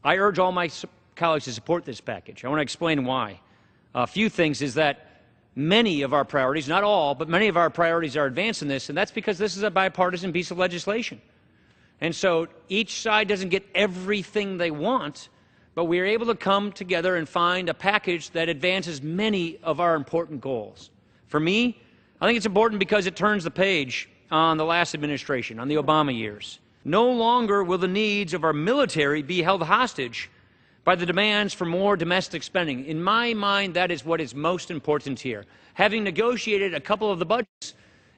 I urge all my colleagues to support this package. I want to explain why. A few things is that many of our priorities, not all, but many of our priorities are advanced in this, and that's because this is a bipartisan piece of legislation. And so each side doesn't get everything they want, but we are able to come together and find a package that advances many of our important goals. For me, I think it's important because it turns the page on the last administration, on the Obama years. No longer will the needs of our military be held hostage by the demands for more domestic spending. In my mind, that is what is most important here. Having negotiated a couple of the budgets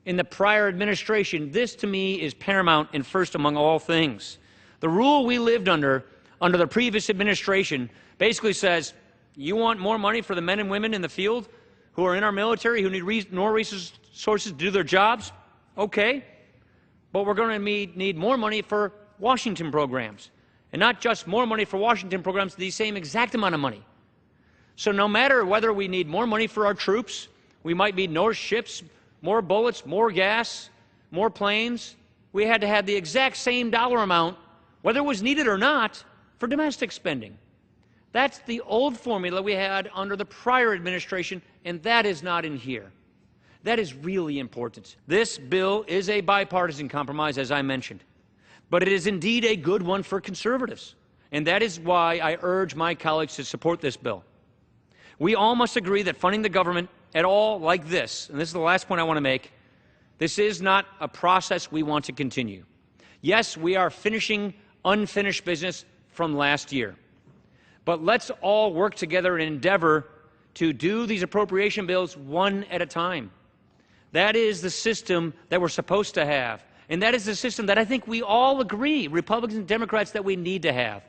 in the prior administration, this to me is paramount and first among all things. The rule we lived under the previous administration basically says, you want more money for the men and women in the field who are in our military, who need more resources to do their jobs? Okay, but we're going to need more money for Washington programs. And not just more money for Washington programs, the same exact amount of money. So no matter whether we need more money for our troops, we might need more ships, more bullets, more gas, more planes, we had to have the exact same dollar amount, whether it was needed or not, for domestic spending. That's the old formula we had under the prior administration, and that is not in here. That is really important. This bill is a bipartisan compromise, as I mentioned. But it is indeed a good one for conservatives, and that is why I urge my colleagues to support this bill. We all must agree that funding the government at all like this, and this is the last point I want to make, this is not a process we want to continue. Yes, we are finishing unfinished business from last year, but let's all work together and endeavor to do these appropriation bills one at a time. That is the system that we're supposed to have. And that is the system that I think we all agree, Republicans and Democrats, that we need to have.